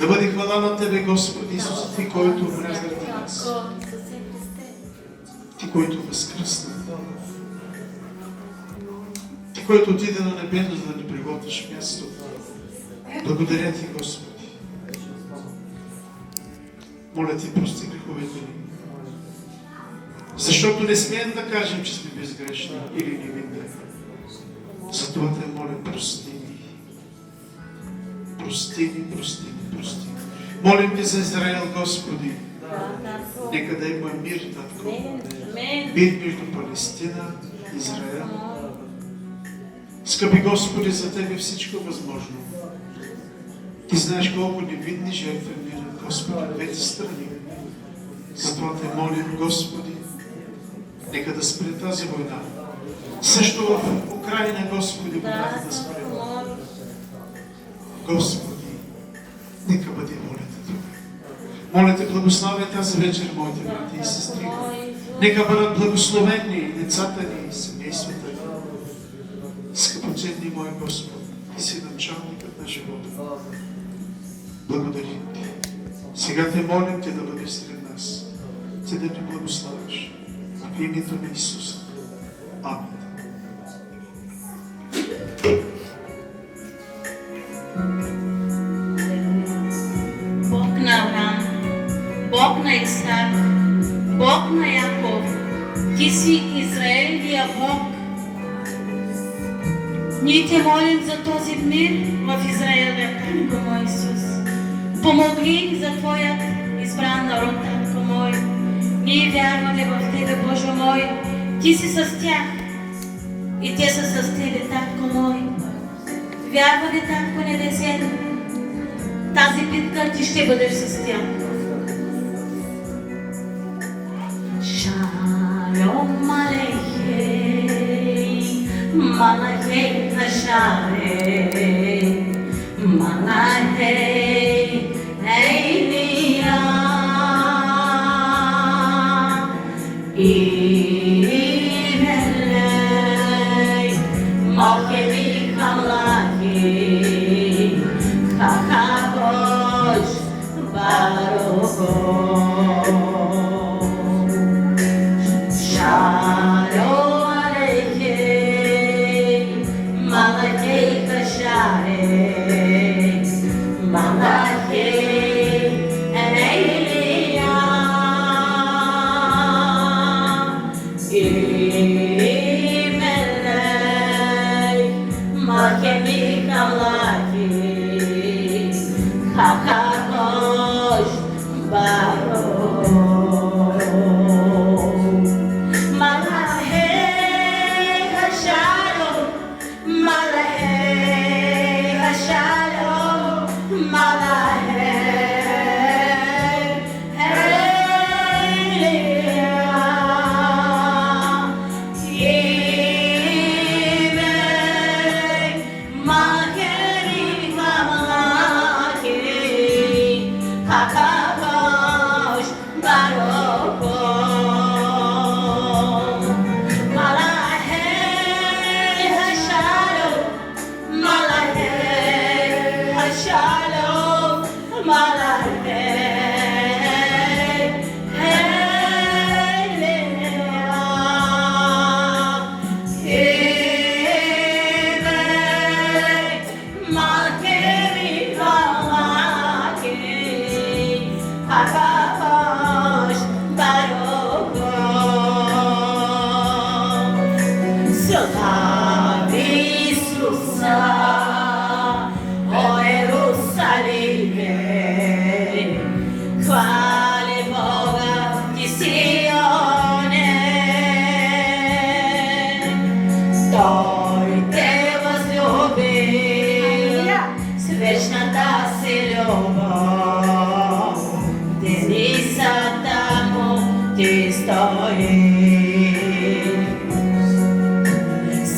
Да бъде хвала на Тебе, Господи Исус, Ти, който умря заради нас. Ти, който възкръсна. Ти, който отиде на небето, за да ни приготвиш място. Благодаря Ти, Господи. Моля Ти, прости греховете ни. Защото не смеем да кажем, че сме безгрешни или невинни. Затова Те моля, прости ни. Прости ни, прости ни, прости ни. Молим Те за Израел, Господи. Нека да има мир, Татко. Мир между Палестина и Израел. Скъпи Господи, за Тебе всичко възможно. Ти знаеш колко невинни жертви мират, Господи, от двете страни. Затова Те молим, Господи, нека да спре тази война. Също в Украина, Господи, войната да спре. Господи, нека бъде волята Твоя. Моля Те, благославя тази вечер, моите брати и сестри. Нека бъдат благословени децата ни, семействата ни. Скъпоценни мой Господ, Ти си началникът на живота. Благодарим Ти. Сега Те молим Те да бъдеш сред нас. Ти да ни благославиш. В името на Исуса. Амин. Бог на Авраам, Бог на Исак, Бог на Яков, Ти си Израилия Бог. Ние Те молим за този мир в Израиля, Татко мой Исус. Помогни за Твоят избран народ, Татко мой. Ние вярваме в Тебе, Боже мой. Ти си с тях и те са с Тебе, Татко мой. Вярваме, Татко небесен, тази битка Ти ще бъдеш с тях. Шалом алейхей, малахей нашарей, малахей ейлия, имелей, мохеми хамлахей, хахабош барохо. Shalom Aleichem, Malachei Kasharei, Malachei Eiliyah, Imelei, Malachemi Kamlachei, Chakamosh Baruch.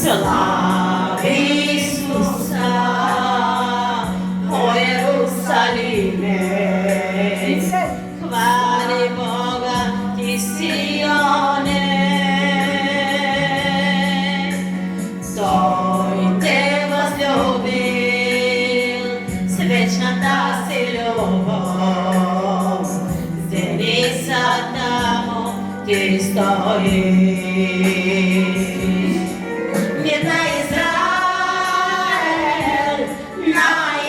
Слава Исуса, о Иерусалиме, хвали Бога ти Сионе. Той те възлюбил с вечната си любов. стоит. Мир на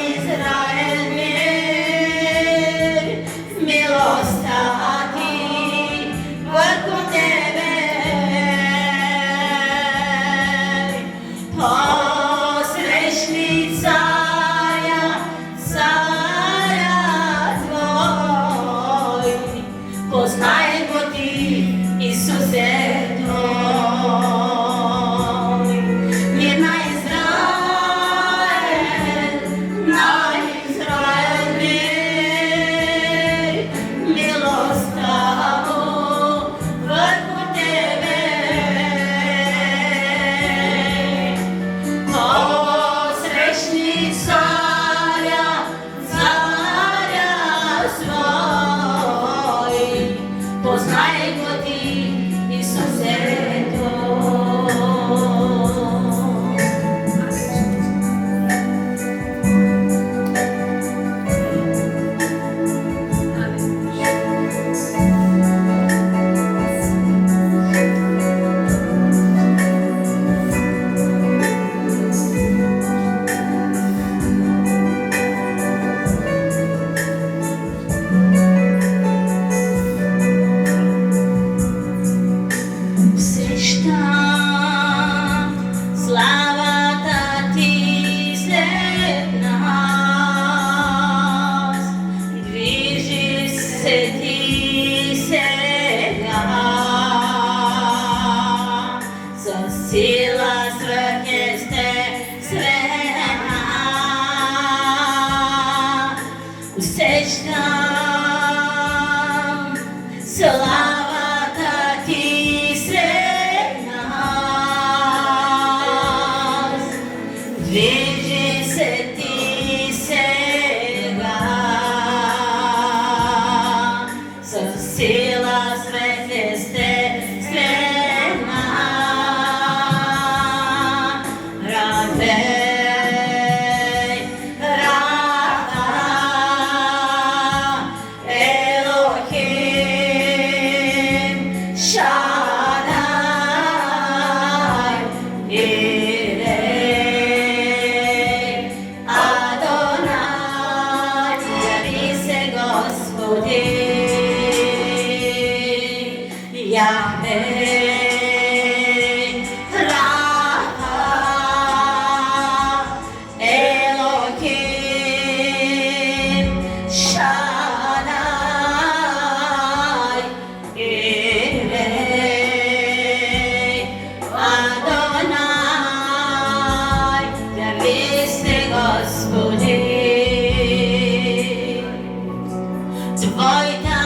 Израиль мир, милостати върху тебе. Посрещни царя твой, познай го ти, Исусе той. Мир на Израиль мир, милостта му върху тебе. Посрещни царя свой, познай го ти, Исусе той. Усещам славата ти след нас, движи се ти сега, със сила свръхестествена. Усещам славата ти сред нас, движи се ти сега, със сила свръхестествена. Равей, Рафа, Елохим, Шадай, Ирей, Адонай, яви се Господи, Явей, Рафа, Елохим, Шадай, Ирей, Адонай, яви се Господи. Твоята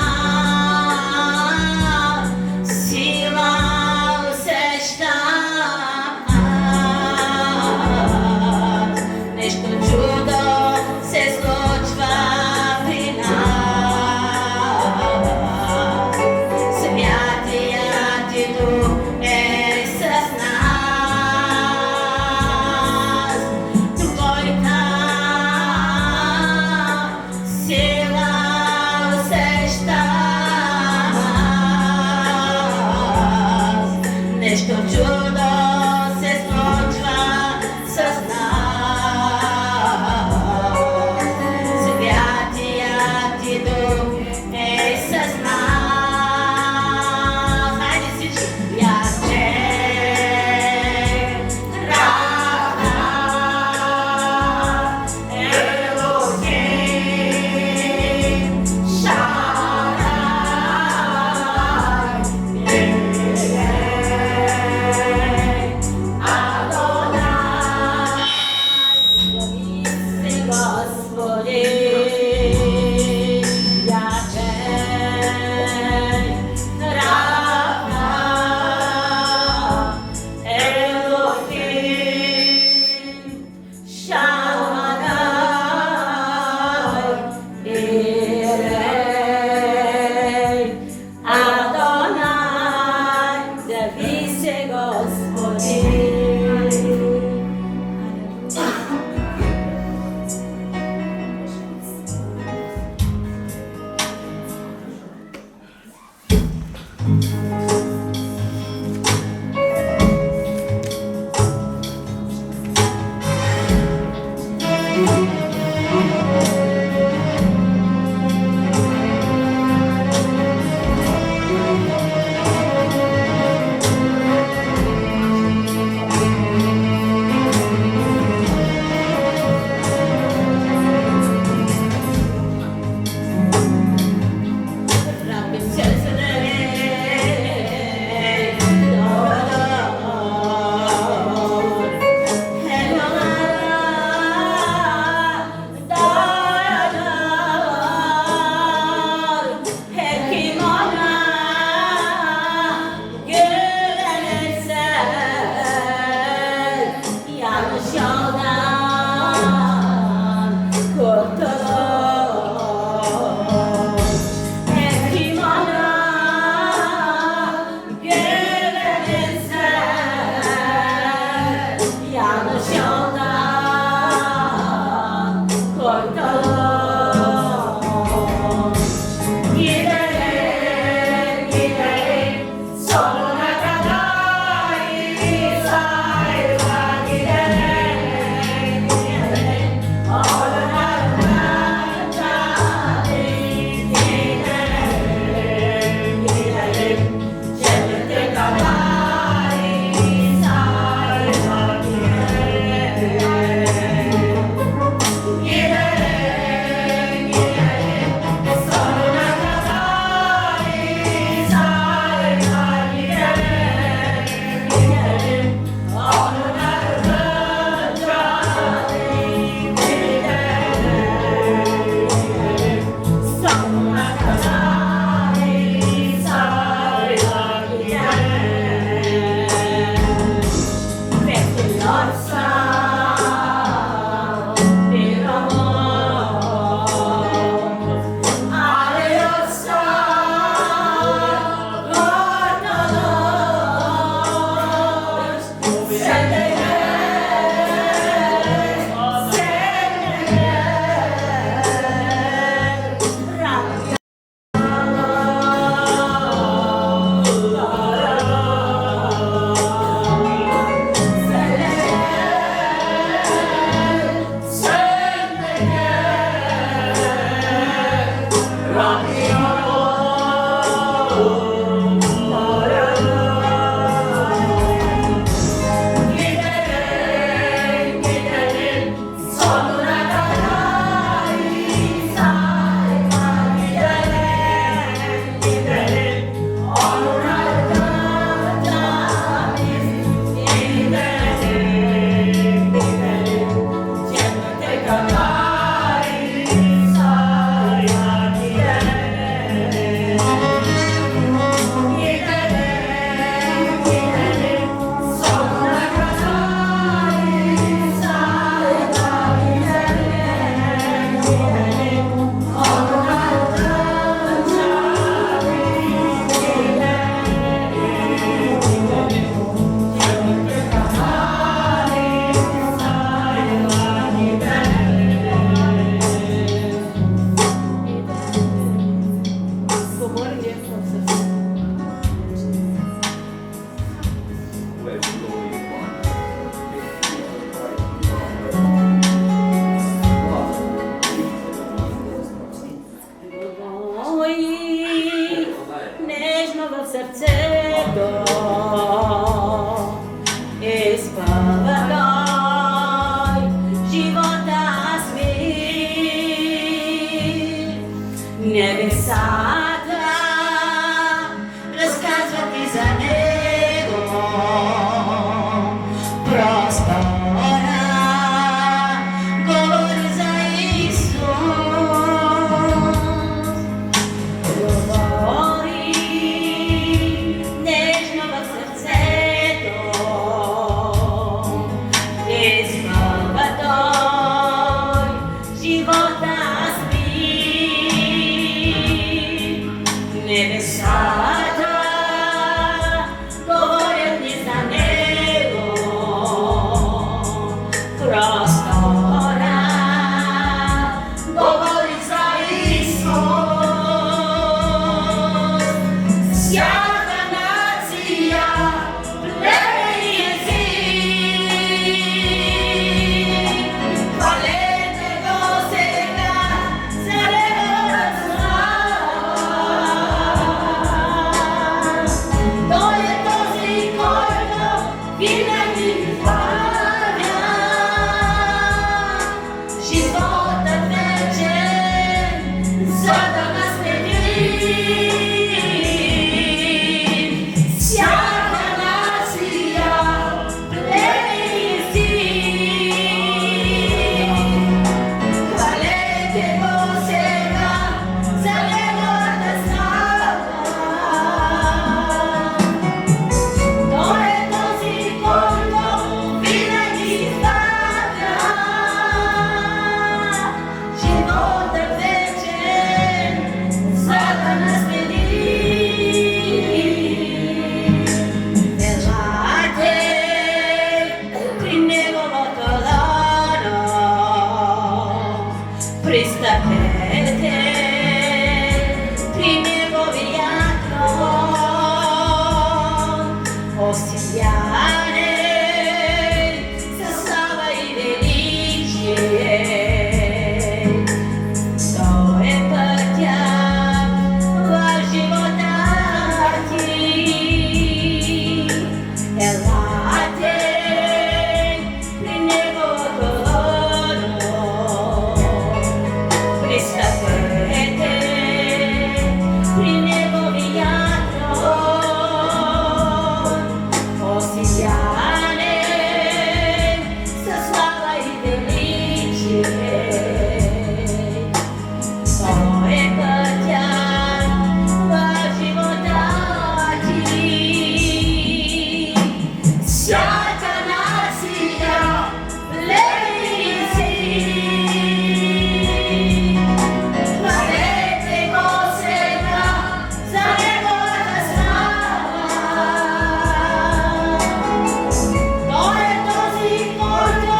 Небесата разказват и за него. Простора говори за Исус. Говори нежно в сърцето. Изпълва Той живота с мир. Небесата говорят ни за Него. Простора говори за Исус. Всяка нация, племе и език, хвалете Го сега за Неговата слава. Той е този, който винаги ни славя. Животът вечен, за да наследим. Всяка нация, племе и език, хвалете Го сега за Неговата слава. Той е този, който винаги славя. Животът вечен, за да наследим. Елате при Неговото лоно, пристъпете при Неговия трон. Осияне със слава и величие. Той е пътят в живота ти. Елате при Неговото лоно, пристъпете при Неговия трон. Осияне със слава и величие. Той е пътят в живота ти. Всяка нация, племе и език, хвалете Го сега за Неговата слава. Той е този, който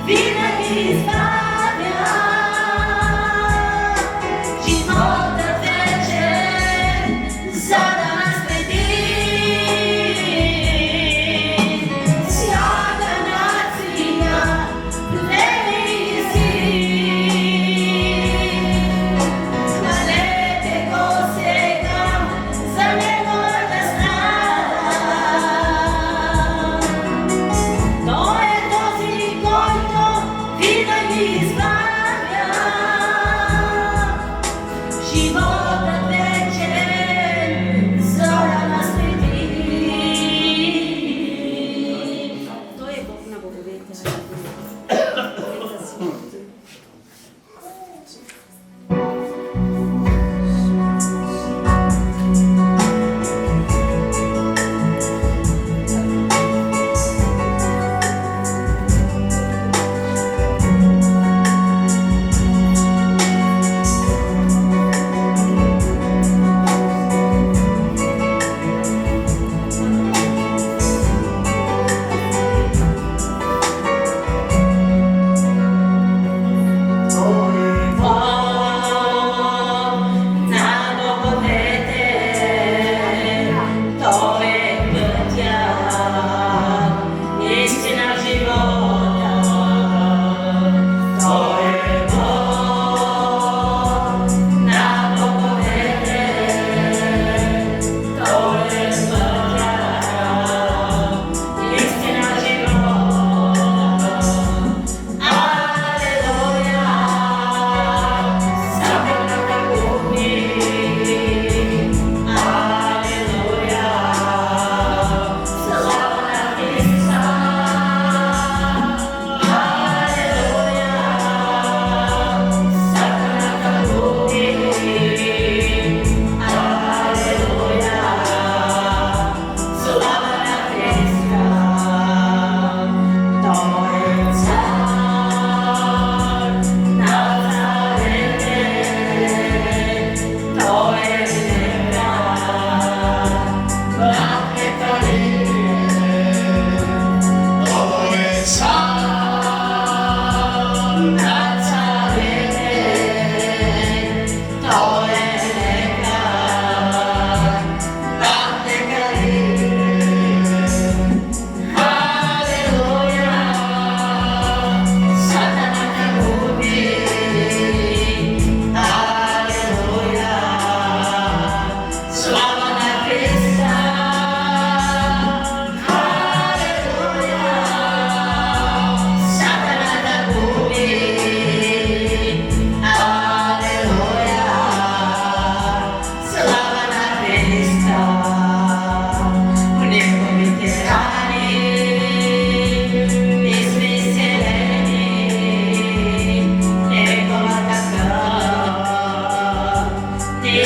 винаги славя. Животът вечен, за да наследим. Всяка нация, племе и език, хвалете Го сега за Неговата слава. Той е този, който винаги славя. Животът вечен, за да наследим. Той е Бог на боговете.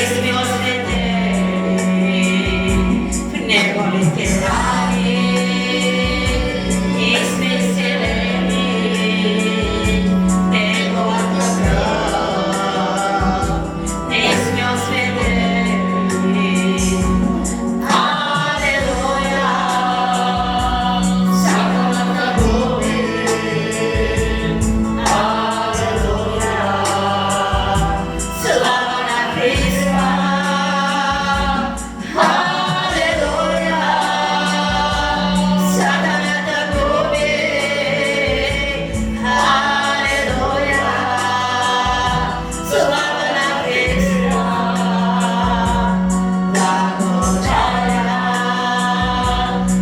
сме осветени в Неговите рани, ние сме селени в Неговата кръв, ние сме осветени. Алелуя, Сатаната губи. Алелуя, слава на Христа. Алелуя, Сатаната губи. Алелуя, слава на Христа. Благодаря,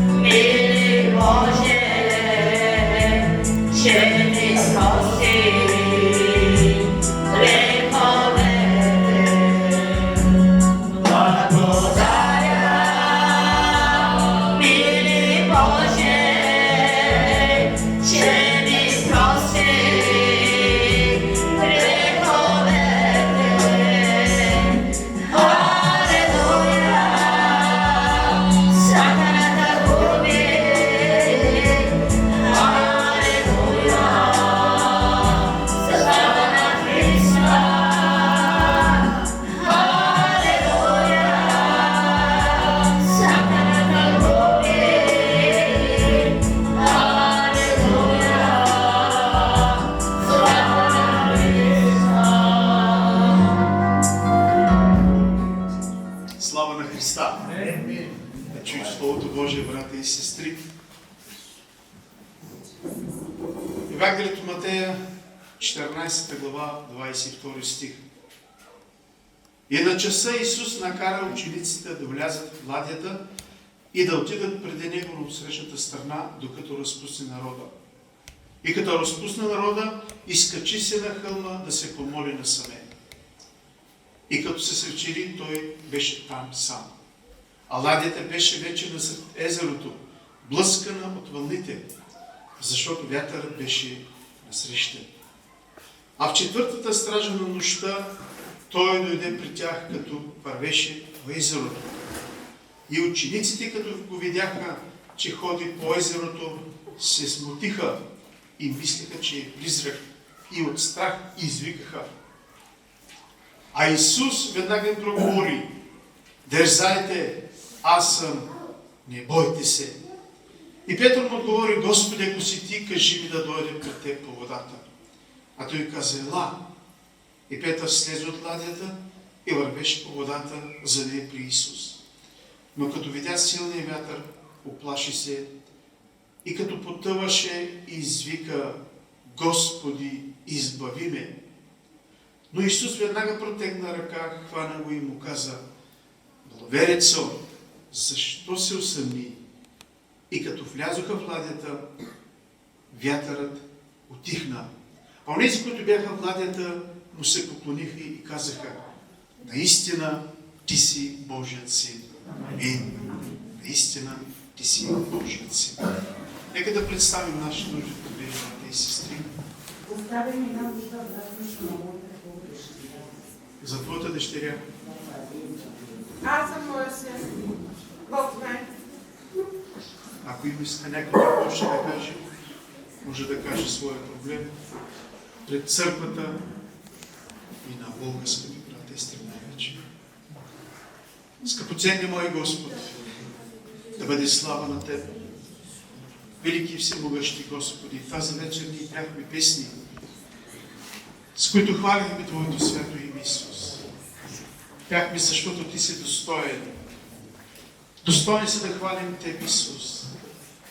мили Боже, че ни прости греховете. Благодаря, мили Боже, че ни прости греховете. Алелуя, Сатаната губи. Алелуя, слава на Христа. Алелуя, Сатаната губи. Алелуя, слава на Христа. Слава на Христа! Да чуем Словото Божие, брата и сестри. Евангелието Матея, 14 глава, 22 стих. И на часа Исус накара учениците да влязат в ладията и да отидат преди Него на отсрещната страна, докато разпусне народа. И като разпусне народа, изкачи се на хълма да се помоли насаме. И като се свечери, той беше там сам. А ладията беше вече насред езерото, блъскана от вълните, защото вятърът беше насреща. А в четвъртата стража на нощта той дойде при тях, като вървеше по езерото. И учениците, като го видяха, че ходи по езерото, се смутиха и мислеха, че е призрак, и от страх извикаха. А Исус веднага им проговори: дързайте, аз съм, не бойте се. И Петър му отговори: Господи, ако си ти, кажи ми да дойдем пред теб по водата. А той каза: ела. И Петър слезе от ладията и вървеше по водата, за да е при Исус. Но като видя силния вятър, уплаши се и като потъваше, извика: Господи, избави ме. Но Исус веднага протегна ръка, хвана го и му каза: Благоверецо, защо се усъмни? И като влязоха в ладията, вятърът утихна. А онези, които бяха в ладията, му се поклониха и казаха: наистина ти си Божият син. Амин. Наистина ти си Божият син. Нека да представим нашите нужди, брати и сестри. За твоята дъщеря. Аз съм моя син. Бог знае. Ако има иска някой какво ще да каже, може да каже своя проблем пред църквата и на Бога, скъпи брата и сестри, най-вече. Скъпоценни мой Господ, да бъде слава на Теб. Велики и всемогъщи Господи, тази вечер ние бяхме песни, с които хвалихме Твоето свято име, Исус. Бяхме, защото Ти си достоен. Достоен си да хвалим Теб, Исус,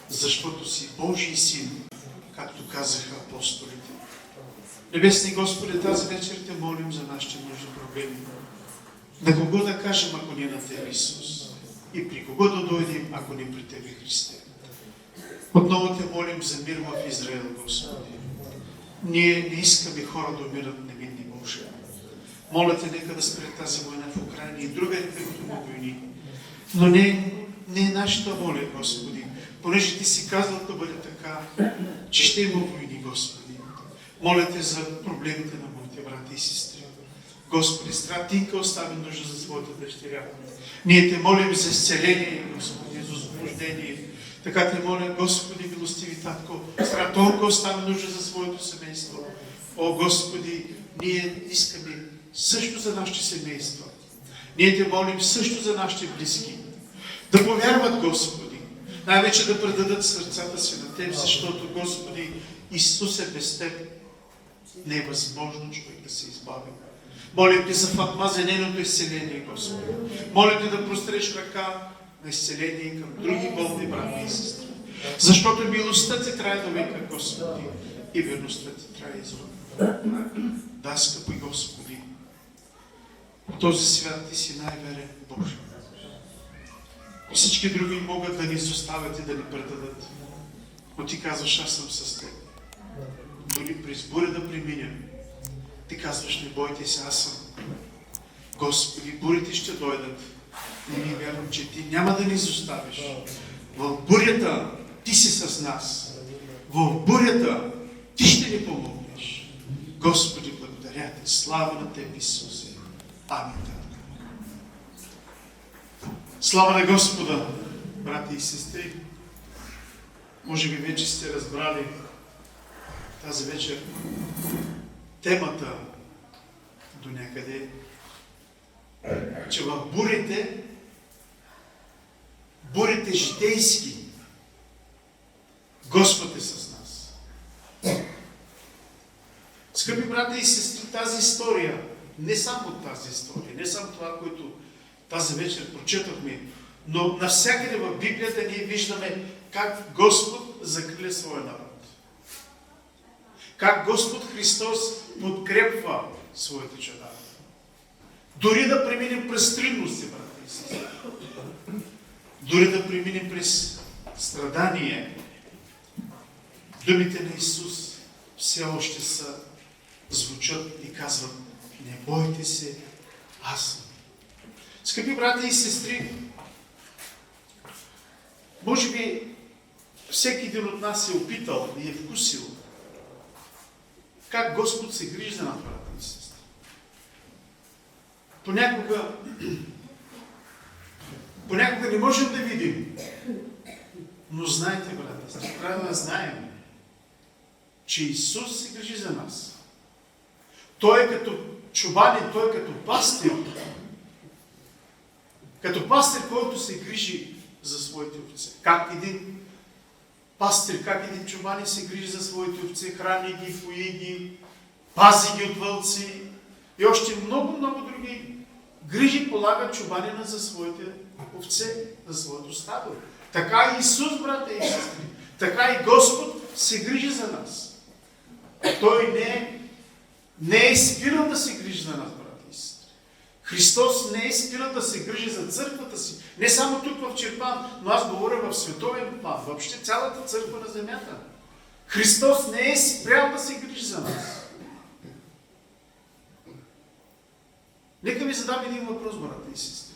защото си Божий син, както казаха апостолите. Небесни Господи, тази вечер Те молим за нашите нужни проблеми. На кого да кажем, ако не на Тебе, Исус? И при кого да дойдем, ако не при Тебе, Христе? Отново Те молим за мир в Израел, Господи. Ние не искаме хора да умират невинни, Боже. Моля Те, нека да спре тази война в Украина и другаде, където има войни. Но не е нашата воля, Господи, понеже Ти си казал да бъде така, че ще има войни, Господи. Моля Те за проблемите на моите брати и сестри. Господи, Стратинка остави нужда за своята дъщеря. Ние те молим за изцеление, Господи, за освобождение. Така те моля, Господи, милостиви Татко, Стратонка остави нужда за своето семейство. О, Господи, ние искаме също за нашите семейства. Ние те молим също за нашите близки. Да повярват, Господи. Най-вече да предадат сърцата си на Теб, защото, Господи, Исус е без Теб. Не е възможно човек да се избави. Моля Те за Фатма, за нейното изцеление, Господи. Моля Те да простреш ръка на изцеление към други болни брати и сестри. Защото милостта Ти трае до века, Господи, и верността Ти трае извън. Да, скъпи Господи, в този свят Ти си най-верен Боже. Всички други могат да ни изоставят и да ни предадат. Но Ти казваш, аз съм с Теб. Дори през буря да преминем, Ти казваш, не бойте се, аз съм. Господи, бурите ще дойдат. Но ние вярвам, че Ти няма да ни изоставиш. В бурята Ти си с нас. В бурята Ти ще ни помогнеш. Господи, благодаря Ти. Слава на Теб, Исусе. Амин. Слава на Господа, брати и сестри. Може би вече сте разбрали тази вечер темата до някъде, че в бурите житейски, Господ е с нас. Скъпи брати и сестри, тази история, не само тази история, не само това, което тази вечер прочетохме, но навсякъде в Библията ние виждаме как Господ закриля своя народ. Как Господ Христос подкрепва своите чада. Дори да преминем през трудности, брати и сестри. Дори да преминем през страдание, думите на Исус все още звучат и казват: не бойте се, аз съм. Скъпи брати и сестри, може би всеки един от нас се е опитал и е вкусил как Господ се грижи за нас, брати и сестри. Понякога не можем да видим, но знайте, брати и сестри, трябва да знаем, че Исус се грижи за нас. Той е като чубанин, той е като пастир. Като пастир, който се грижи за своите овце. Как един пастир, как един чубанин се грижи за своите овце, храни ги, пои ги, пази ги от вълци и още много други грижи полага чубанина за своите овце, за своето стадо. Така и Исус, брате и сестри, така и Господ се грижи за нас. Той не е спирал да се грижи за нас, брате и сестри. Христос не е спирал да се грижи за църквата си. Не само тук в Чирпан, но аз говоря в световен план, въобще цялата църква на земята. Христос не е спрял да се грижи за нас. Нека ви задам един въпрос, брате и сестри.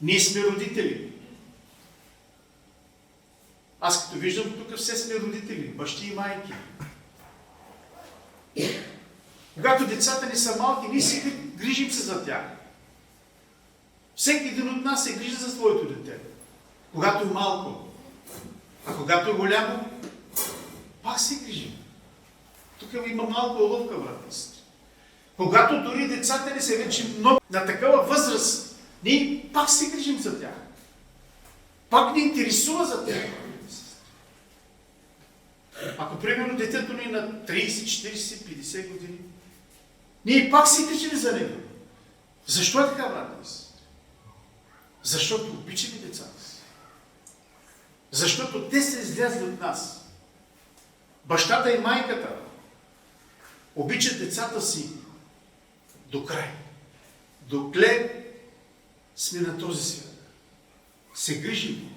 Ние сме родители. Аз като виждам, тук все сме родители, бащи и майки. Когато децата ни са малки, ние си грижим се за тях. Всеки един от нас се грижи за своето дете. Когато е малко. А когато е голямо, пак се грижим. Тук има малко уловка, брат. Когато дори децата ни са вече много на такава възраст, ние пак се грижим за тях. Пак ни интересува за тях. Ако примерно детето ни е на 30, 40, 50 години, ние пак се грижим за него. Защо е така, брат? Защото обичаме децата си. Защото те са излязли от нас. Бащата и майката обичат децата си до край. Докле сме на този свят. Се грижим.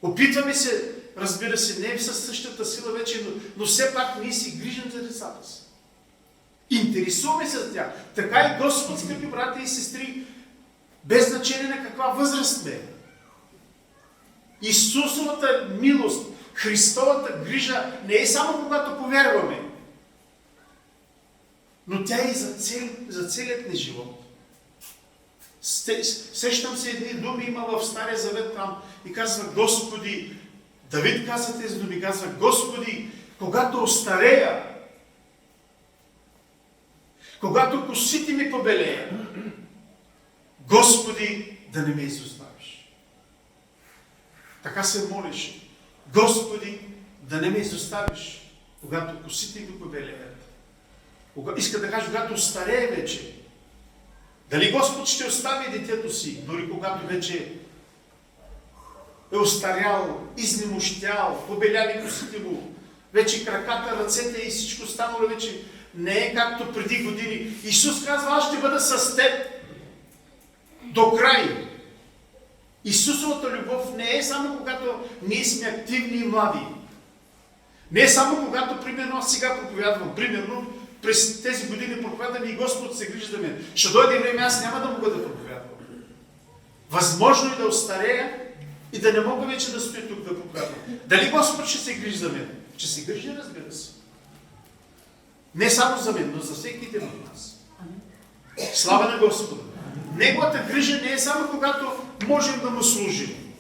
Опитваме се, разбира се, не със същата сила вече, но все пак ние си грижим за децата си. Интересуваме се за тях. Така и Господ, скъпи брати и сестри, без значение на каква възраст сме. Исусовата милост, Христовата грижа не е само когато повярваме. но тя е и за целият ни живот. Сещам се едни думи има в Стария Завет там и казва Господи, Давид каза тези думи, казва Господи, когато остарея, когато косите ми побелеят, Господи, да не ме изоставиш. Така се молиш. Господи, да не ме изоставиш, когато косите ми побелеят. Иска да каже, когато остарее вече. Дали Господ ще остави детето си, дори когато вече е остарял, изнемощял, побеляли косите му, вече краката, ръцете и всичко станало вече не е както преди години. Исус казва, аз ще бъда с теб до край. Исусовата любов не е само когато ние сме активни и млади. Не е само когато, примерно, аз сега проповядвам, примерно, през тези години проповядвам и Господ се грижи за мен. Ще дойде време, аз няма да мога да проповядвам. Възможно е да остарея и да не мога вече да стоя тук да проповядвам. Дали Господ ще се грижи за мен? Ще се грижи, разбира се. Не само за мен, но за всеки един от нас. Слава на Господа! Неговата грижа не е само когато можем да му служим.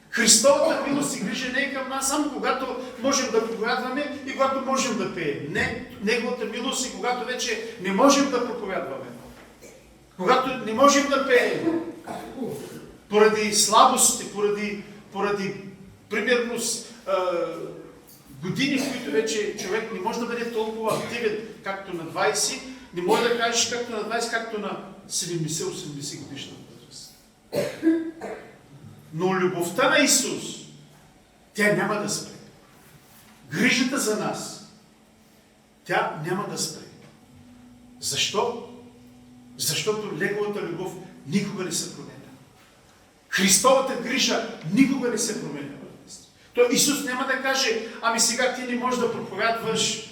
Христовата милост и грижа не е към нас само когато можем да проповядваме и когато можем да пеем. Не, Неговата милост и когато вече не можем да проповядваме. Когато не можем да пеем. Поради слабости, поради примерно години, в които вече човек не може да бъде толкова активен, както на 20, не може да кажеш както на 20, както на 70-80 годишна възраст. Но любовта на Исус, тя няма да спре. Грижата за нас, тя няма да спре. Защо? Защото Неговата любов никога не се променя. Христовата грижа никога не се променя. То Исус няма да каже, ами сега ти не можеш да проповядваш,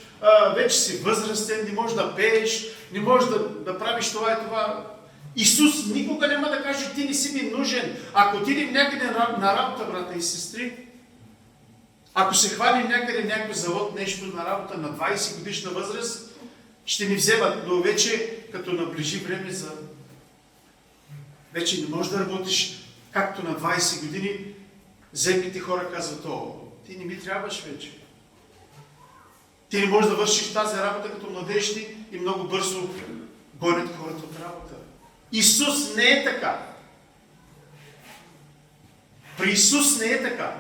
вече си възрастен, не можеш да пееш, не можеш да правиш това и това. Исус никога няма да каже, ти не си ми нужен. Ако отидем някъде на работа, брата и сестри, ако се хванем някъде някой завод, нещо на работа на 20 годишна възраст, ще ни вземат, но вече като наближи време за... Вече не можеш да работиш както на 20 години, земните хора казват, ти не ми трябваш вече. Ти не можеш да вършиш тази работа като младежи и много бързо гонят хората от работа. Исус не е така. При Исус не е така.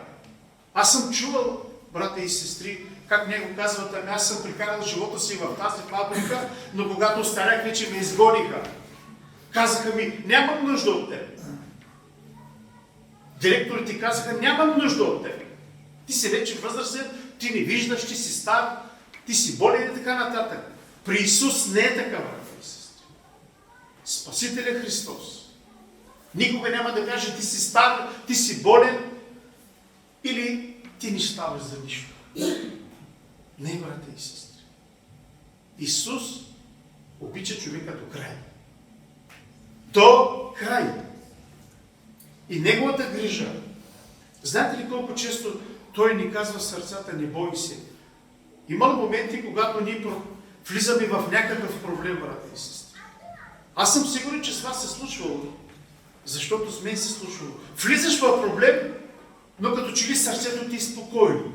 Аз съм чувал, брата и сестри, как него казват, ами аз съм прекарал живота си в тази фабрика, но когато остарях, вече ме изгониха. Казаха ми, нямам нужда от теб. Директорите казаха, нямам нужда от теб. Ти си вече възрастен, ти не виждаш, ти си стар, ти си болен и така нататък. При Исус не е така, брата и сестри. Спасителя Христос никога няма да каже, ти си стар, ти си болен или ти не ставаш за нищо. Не, брата и сестри. Исус обича човека до край. До край. И Неговата грижа. Знаете ли колко често Той ни казва в сърцата, не бой се. Има моменти, когато ние влизаме в някакъв проблем, брата и сестри. Аз съм сигурен, че с вас се случвало, защото с мен се случвало. Влизаш в проблем, но като че ли сърцето ти е спокойно.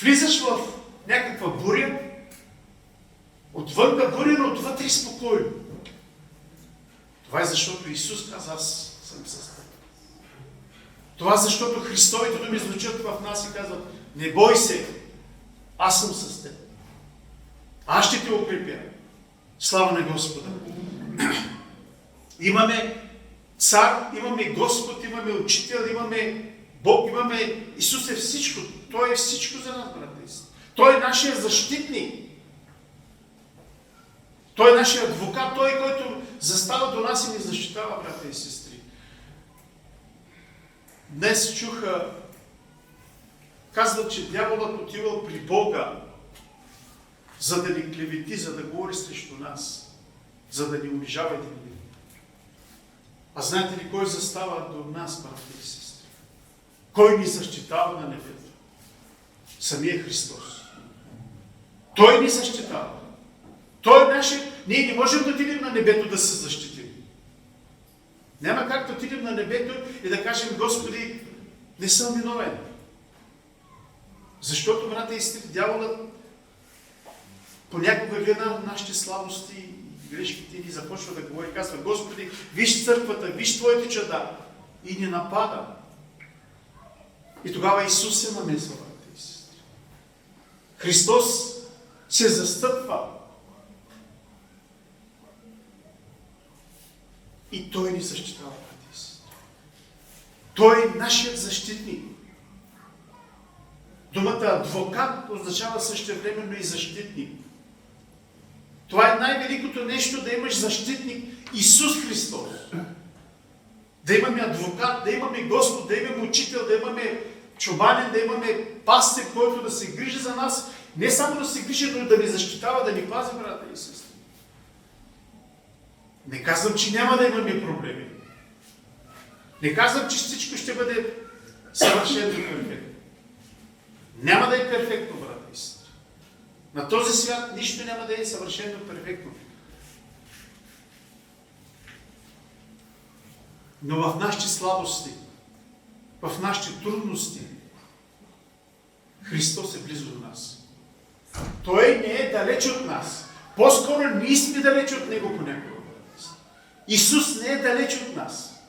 Влизаш в някаква буря, отвънка буря, но отвътре спокойно. Това е защото Исус каза, аз съм с теб. Това е защото Христовите думи звучат в нас и казват, не бой се, аз съм с теб. Аз ще те укрепя. Слава на Господа. Имаме цар, имаме Господ, имаме учител, имаме Бог, имаме Исус е всичко. Той е всичко за нас, брата и сестри. Той е нашия защитник. Той е нашия адвокат, той, който застава до нас и ни защитава, брата и сестри. Днес чуха, казват, че дяволът отивал при Бога, за да ни клевети, за да говори срещу нас, за да ни унижава и да ни. А знаете ли кой застава до нас, брата и сестри? Кой ни защитава на небето? Самия Христос. Той ни защитава. Той е нашия... Ние не можем да отидем на небето да се защитим. Няма как да отидем на небето и да кажем, Господи, не съм виновен. Защото, брата и сестри, дяволът понякога гледа нашите слабости и грешките ни започва да говори и казва, Господи, виж църквата, виж Твоите чада и ни напада. И тогава Исус се намесва, брата и сестри. Христос се застъпва. И Той ни защитава, брата и сестри. Той е нашият защитник. Думата адвокат означава същевременно и защитник. Това е най-великото нещо, да имаш защитник Исус Христос. Да имаме адвокат, да имаме Господ, да имаме учител, да имаме чубанин, да имаме пастир, който да се грижи за нас. Не само да се грижи, но да ни защитава, да ни пази, брата и сестри. Не казвам, че няма да имаме проблеми. Не казвам, че всичко ще бъде съвършено и перфектно. Няма да е перфектно, брата и сестри. На този свят нищо няма да е съвършено и перфектно. Но в нашите слабости, в нашите трудности, Христос е близо до нас. Той не е далеч от нас. По-скоро ние сме далеч от Него понякога. Исус не е далеч от нас.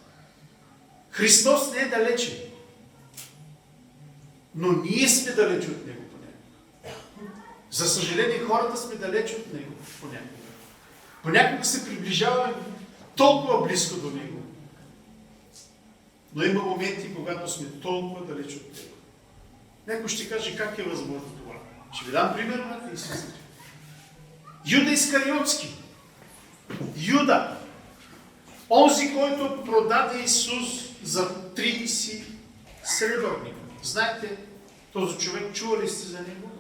Христос не е далече. Но ние сме далеч от Него понякога. За съжаление, хората сме далеч от Него понякога. Понякога се приближаваме толкова близко до Него. Но има моменти, когато сме толкова далеч от Него. Някой ще каже как е възможно това. Ще ви дам пример, брата и сестри. Юда Искариотски. Юда. Онзи, който продаде Исус за 30 сребърника. Знаете, този човек, чували сте за него?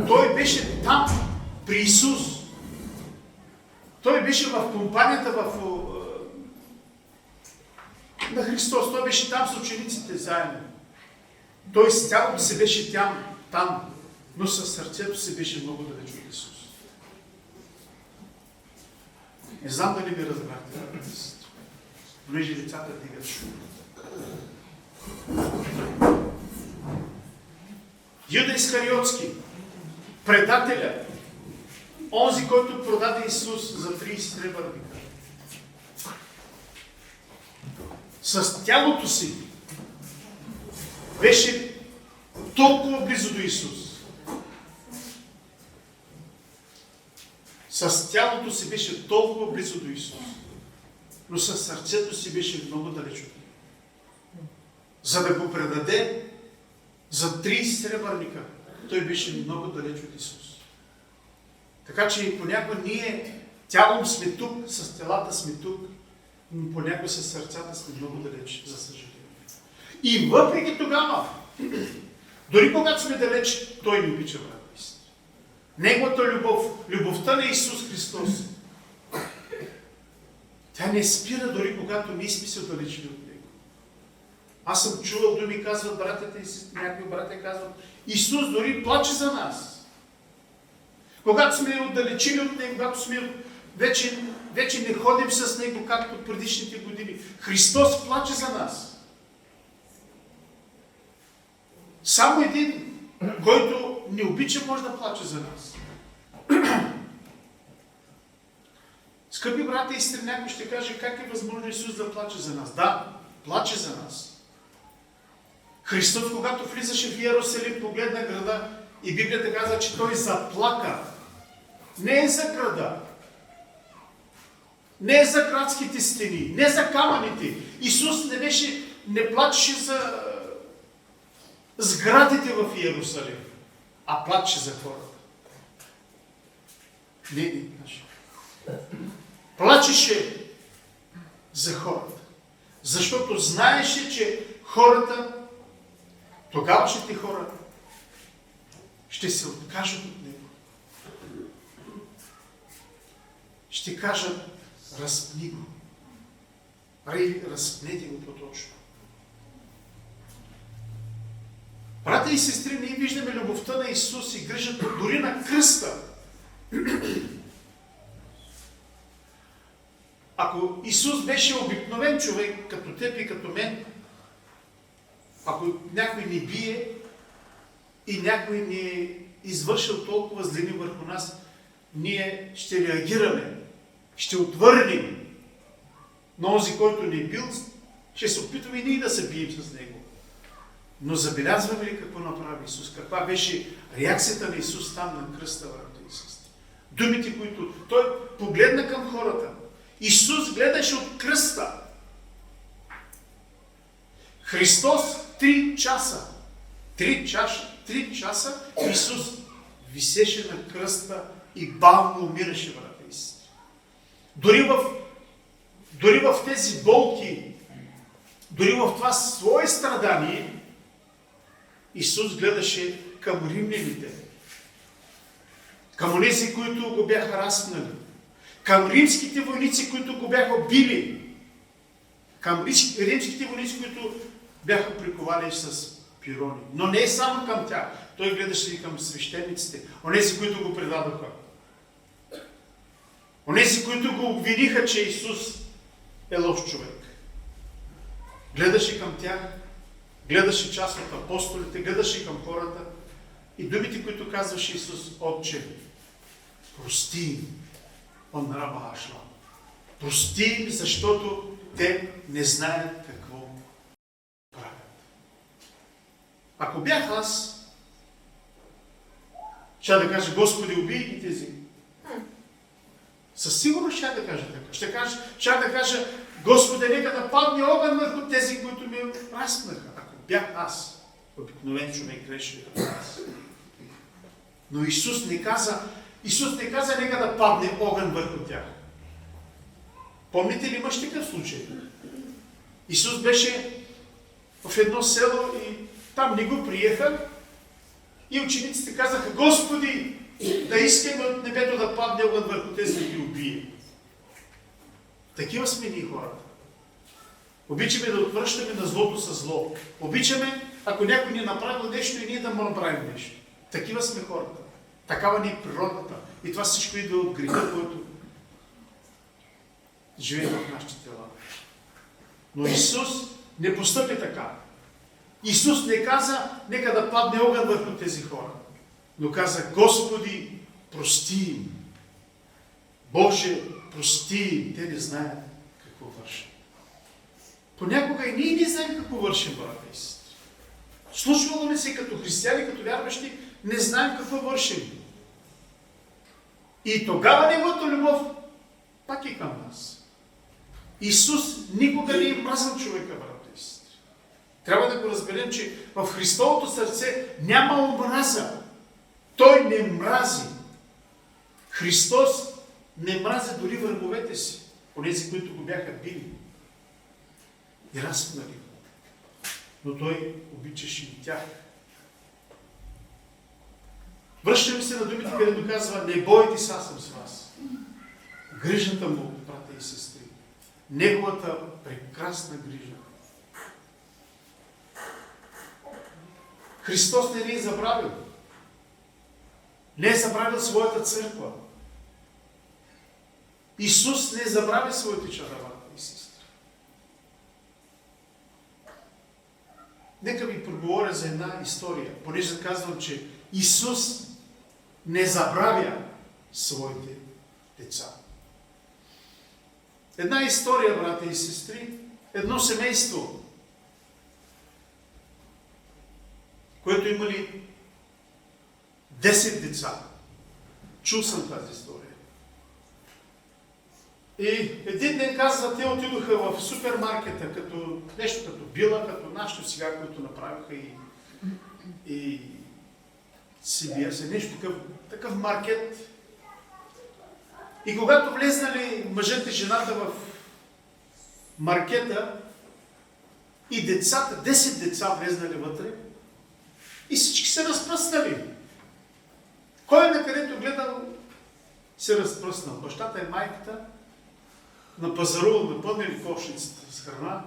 Той беше там, при Исус. Той беше в компанията на Христос. Той беше там с учениците заедно. Той с тялото си беше там, но със сърцето си беше много далеч от Исус. Не знам дали ми разбрахте, понеже децата дигат шум. Юда Искариотски, предателя, онзи, който продаде Исус за 30 сребърника. С тялото си беше толкова близо до Исус. С тялото си беше толкова близо до Исус, но със сърцето си беше много далеч от Него. За да го предаде за 30 сребърника, той беше много далеч от Исус. Така че понякога ние тялом сме тук, с телата сме тук, но понякога с сърцата сме много далеч, за съжаление. И въпреки тогава, дори когато сме далеч, Той ни обича, брат. Неговата любов, любовта на Исус Христос, тя не спира дори когато ние сме се отдалечили от Него. Аз съм чувал думи, казват братята и сестри, някои братя казват, Исус дори плаче за нас. Когато сме отдалечили от Него, когато сме вече не ходим с Него, както предишните години, Христос плаче за нас. Само един, който не обича, може да плаче за нас. Скъпи брата и сестри, някой ще каже, как е възможно Исус да плаче за нас? Да, плаче за нас. Христос, когато влизаше в Иерусалим, погледна града и Библията казва, че Той заплака. Не е за града. Не е за градските стени. Не за камъните. Исус не плачеше за сградите в Иерусалим, а плачеше за хората. Не. Плачеше за хората. Защото знаеше, че хората, тогавашните хора, ще се откажат от Него. Ще кажат, разпни го. Разпнете го по-точно. Брата и сестри, ние виждаме любовта на Исус и грижата дори на кръста. Ако Исус беше обикновен човек, като теб и като мен, ако някой ни бие и някой ни е извършил толкова злини върху нас, ние ще реагираме, ще отвърнем. Но онзи, който ни е бил, ще се опитваме и ние да се бием с него. Но забелязваме ли какво направи Исус? Каква беше реакцията на Исус там на кръста, брата и сестри? Думите, които той погледна към хората. Исус гледаше от кръста. Христос 3 часа. 3 часа Исус висеше на кръста и бавно умираше, брата и сестри. Дори в тези болки, дори в това свое страдание, Исус гледаше към римляните, към онези, които го бяха разпнали, към римските войници, които го бяха били, към римските войници, които бяха приковали с пирони. Но не е само към тях. Той гледаше и към свещениците, онези, които го предадоха. Онези, които го обвиниха, че Исус е лош човек. Гледаше към тях, гледаше част от апостолите, гледаше към хората и думите, които казваше Исус: Отче, прости им, он раба ашла. Прости им, защото те не знаят какво правят. Ако бях аз, ще да кажа: Господи, убий ги тези. Със сигурност ще да кажа така. Ще да кажа: Господи, нека да падне огън върху тези, които ме разпнаха. Ако бях аз, обикновен човек, грешен като аз. Но Исус не каза нека да падне огън върху тях. Помните ли, имаш такъв случай? Исус беше в едно село и там не го приеха и учениците казаха: Господи, да искаме от небето да падне огън върху тези да ги убие. Такива сме ние хората. Обичаме да отвръщаме на злото със зло. Обичаме, ако някой ни е направил нещо, и ние да му направим нещо. Такива сме хората. Такава ни е природата. И това всичко идва от греха, който живее в нашите тела. Но Исус не постъпи така. Исус не каза: нека да падне огън върху тези хора. Но каза: Господи, прости им. Боже, прости им. Те не знаят какво вършат. Понякога и ние не знаем какво вършим, брата и сестри. Случвало ли се като християни, като вярващи, не знаем какво вършим. И тогава неговата любов пак е към нас. Исус никога не е мразил човека, брата и сестри. Трябва да го разберем, че в Христовото сърце няма омраза. Той не мрази. Христос не мрази дори враговете си, онези, които го бяха били и разпнали. Но Той обичаше и тях. Връщаме се на думите, където казва: не бойте се, аз съм с вас. Грижата му, брата и сестри, неговата прекрасна грижа. Христос не ни е забравил. Не е забравил своята църква. Исус не забрави своите чада, брата и сестри. Нека ви проговоря за една история, понеже казвам, че Исус не забравя своите деца. Една история, брата и сестри, едно семейство, което имали 10 деца. Чул съм тази история. И един ден казва, те отидоха в супермаркета, като нещо като била, като нашето сега, което направиха и CBS, нещо такъв маркет. И когато влезнали мъжът и жената в маркета и децата, 10 деца влезнали вътре и всички се разпръснали. Кой на където гледал се разпръснал? Бащата и майката напазарувал, напълнили кошницата с храна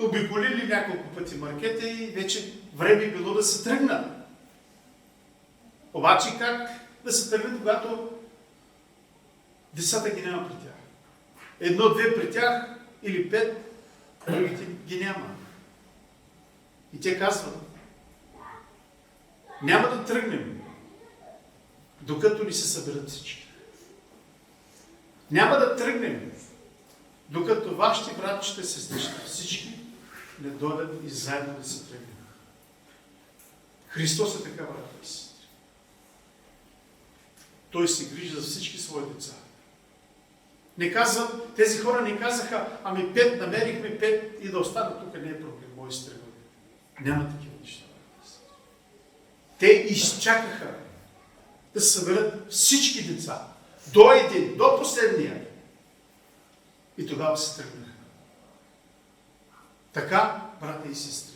обиколили няколко пъти маркета и вече време било да се тръгна. Обаче как да се тръгнат, когато децата ги няма при тях? Едно-две при тях или 5, другите ги няма. И те казват, няма да тръгнем, докато ни се съберат всички. Няма да тръгнем, докато вашите братчета, сестрички, всички не дойдат и заедно да се тръгнем. Христос е така, брата и сестри. Той се грижи за всички свои деца. Не казват, тези хора не казаха, ами 5, намерихме 5 и да останат тук, не е проблем, мои сестри. Няма такива неща. Те изчакаха да съберат всички деца, до един, до последния. И тогава се тръгнаха. Така, брата и сестри,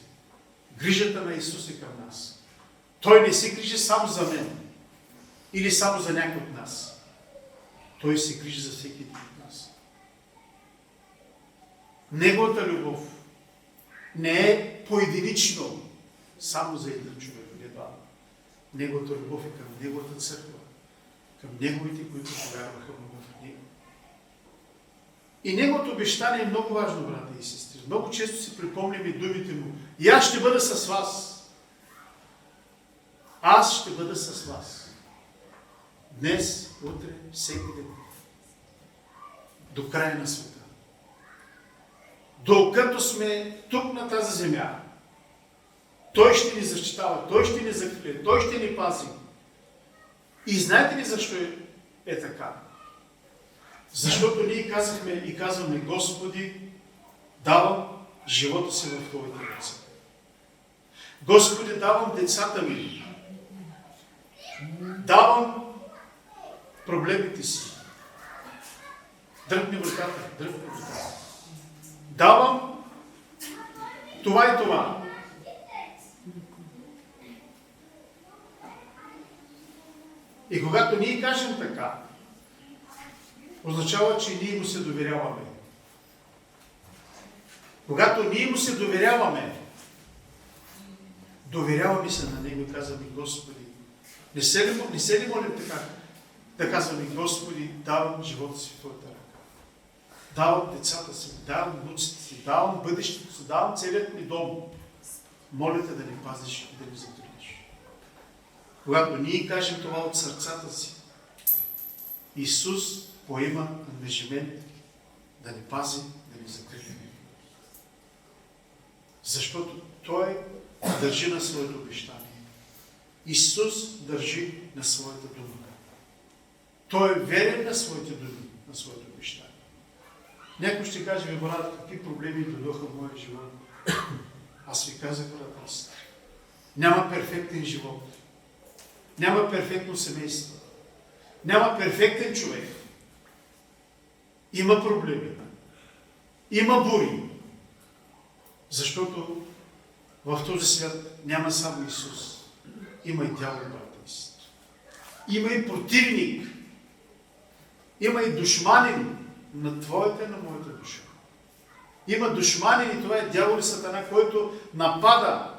грижата на Исус е към нас. Той не се грижи само за мен или само за някой от нас. Той се грижи за всеки един от нас. Неговата любов не е поединично само за един човек. Не това. Неговата любов е към Неговата църква, към Неговите, които повярваха в Него. И Неговото обещание е много важно, брата и сестри. Много често си припомняме думите Му. И аз ще бъда с вас. Аз ще бъда с вас. Днес, утре, всеки ден. До края на света. Докато сме тук на тази земя, Той ще ни защитава, Той ще ни закрие, Той ще ни пази. И знаете ли защо е така? Защото ние казахме и казваме, Господи, давам живота си в Твоите ръце. Господи, давам децата ми. Давам проблемите си. Дръпни вратата, дръпни вратата. Давам това и това. И когато ние кажем така, означава, че ние Му се доверяваме. Когато ние Му се доверяваме, доверяваме се на Него и казваме, Господи, не се ли молим така? Да казваме, Господи, давам живота си в Твоята ръка. Давам децата си, давам внуците си, давам бъдещето си, давам целият ми дом. Моля Те да ни пазиш и да ни закрилиш. Когато ние кажем това от сърцата си, Исус поема ангажимент да ни пази, да ни закрили. Защото Той държи на своето обещание. Исус държи на своята дума. Той е верен на своите думи, на своето обещание. Някой ще каже, ми, брат, какви проблеми дойдоха в моя живот. Аз ви казах, брат, няма перфектен живот. Няма перфектно семейство. Няма перфектен човек. Има проблеми. Има бури. Защото в този свят няма само Исус. Има и дявол, брата и сестри. Има и противник. Има и душманин на твоята и на моята душа. Има душманин и това е дявол и сатана, който напада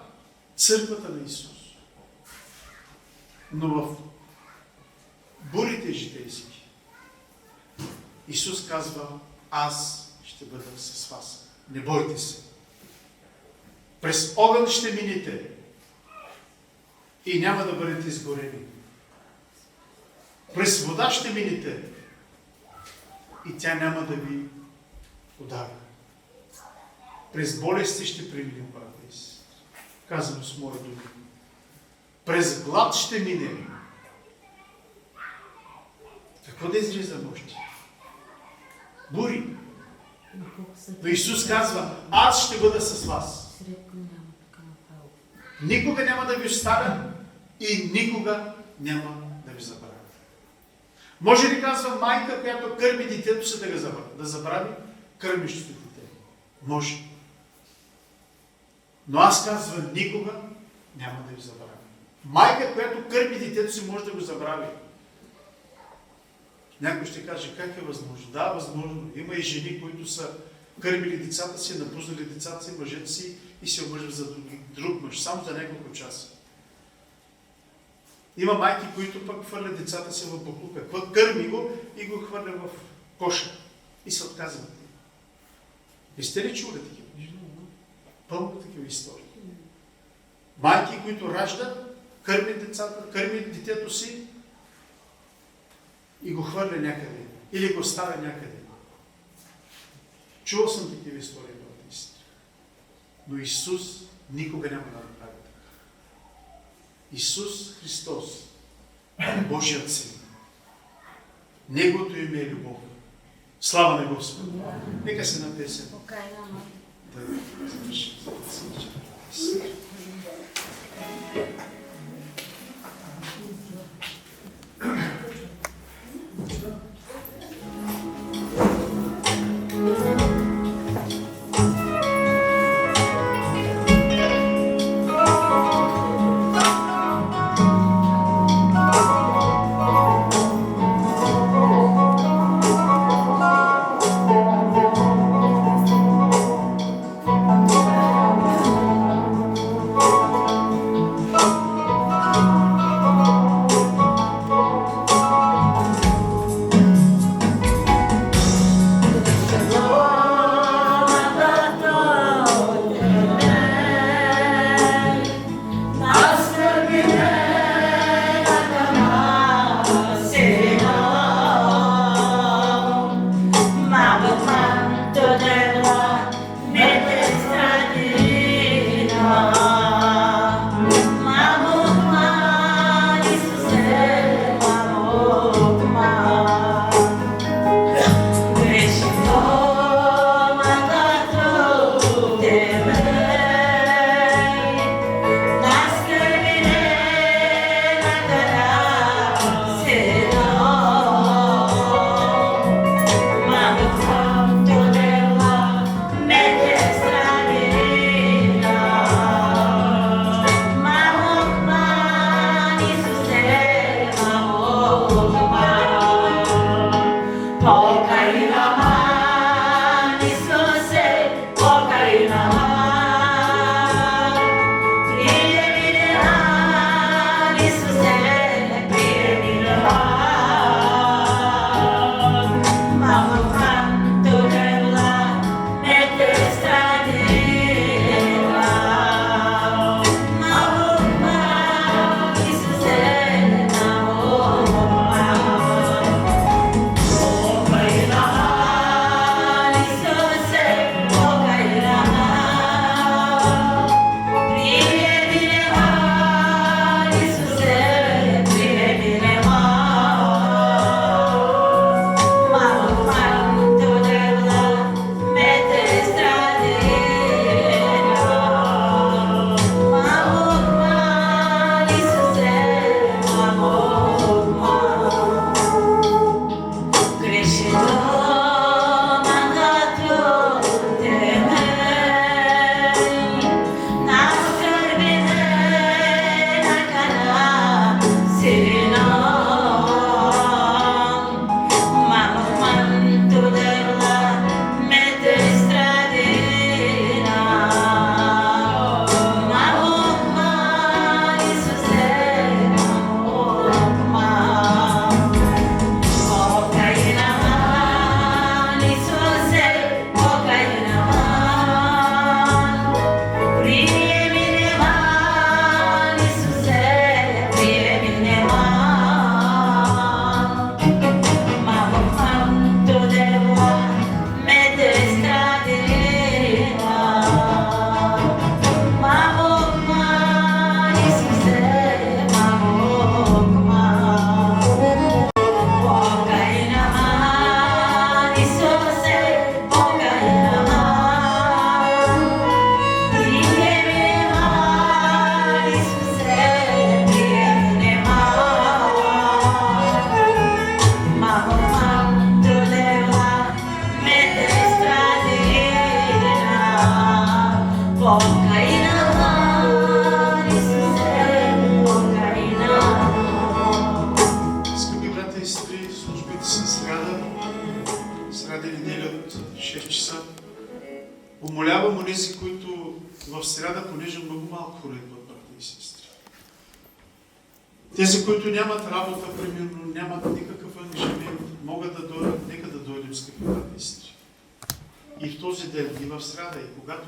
църквата на Исус. Но в бурите житейски Исус казва, аз ще бъда с вас. Не бойте се. През огън ще минете и няма да бъдете изгорени. През вода ще минете и тя няма да ви удава. През болести ще преминем, брата и сестри. Казано с мои думи. През глад ще минем. Какво да излизам още? Бури. Но Исус казва, аз ще бъда с вас. Никога няма да ви оставя и никога няма да ви забравя. Може ли, казва майка, която кърми детето си, да забрави кърмището дете? Може. Но аз казвам, никога няма да ви забравя. Майка, която кърми детето си, може да го забрави. Някой ще каже, как е възможно? Да, възможно. Има и жени, които са кърмили децата си, напуснали децата си, мъжете си и се омъжили за друг мъж, само за няколко часа. Има майки, които пък хвърлят децата си в буклука. Кърми го и го хвърля в коша. И се отказват. И сте ли чули такива? Пълно такива истории. Майки, които раждат, кърмят децата, кърмят детето си и го хвърля някъде. Или го оставя някъде. Чувал съм такива истории, брати и сестри. Но Исус никога няма да направи така. Исус Христос е Божият Син. Неговото име е любов. Слава на Господа! Нека се напесем. Да завършим. Умолявам онези, които в сряда, понеже много малко хора идват, брата и сестри. Тези, които нямат работа, примерно, нямат никакъв ангажимент, могат да дойдат, нека да дойдем, скъпи брата и сестри. И в този ден, и в сряда, и когато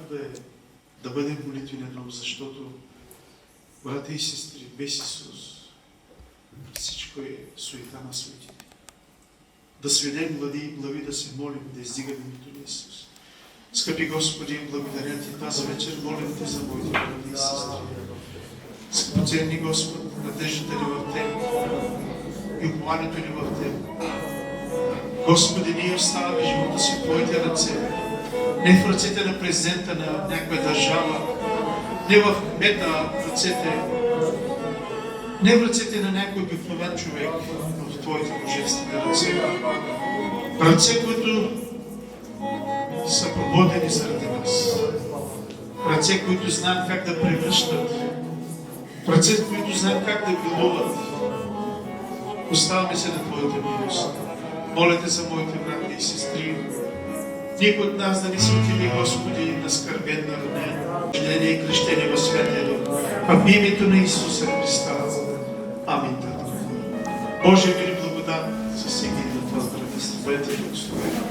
да бъдем молитвен дом, защото, брата и сестри, без Исус, всичко е суета на суетите. Да сведем глави, да се молим, да издигаме името на Исус. Скъпи Господи, благодаря Ти тази вечер, молим Те за моите брати и сестри. Скъпоценни Господ, надеждата ни в Теб и упованието ни в Теб. Господи, ние оставаме живота си в Твоите ръце, не в ръцете на президента на някоя държава, не в кмета в ръцете, не в ръцете на някой обикновен човек, но в Твоите божествени ръце. Ръце, които са прободени заради нас. Ръце, които знаят как да превръщат. Ръце, които знаят как да билуват. Оставаме се на Твоята милост. Моля Те за моите брати и сестри. Никой от нас да не се отиде, Господи, наскърбен на ранен, рождение и кръщение в святия дух. В името на Исуса Христа. Амин. Боже, мили благодат за всеки един от вас, брати и сестри. Бъдете благословени.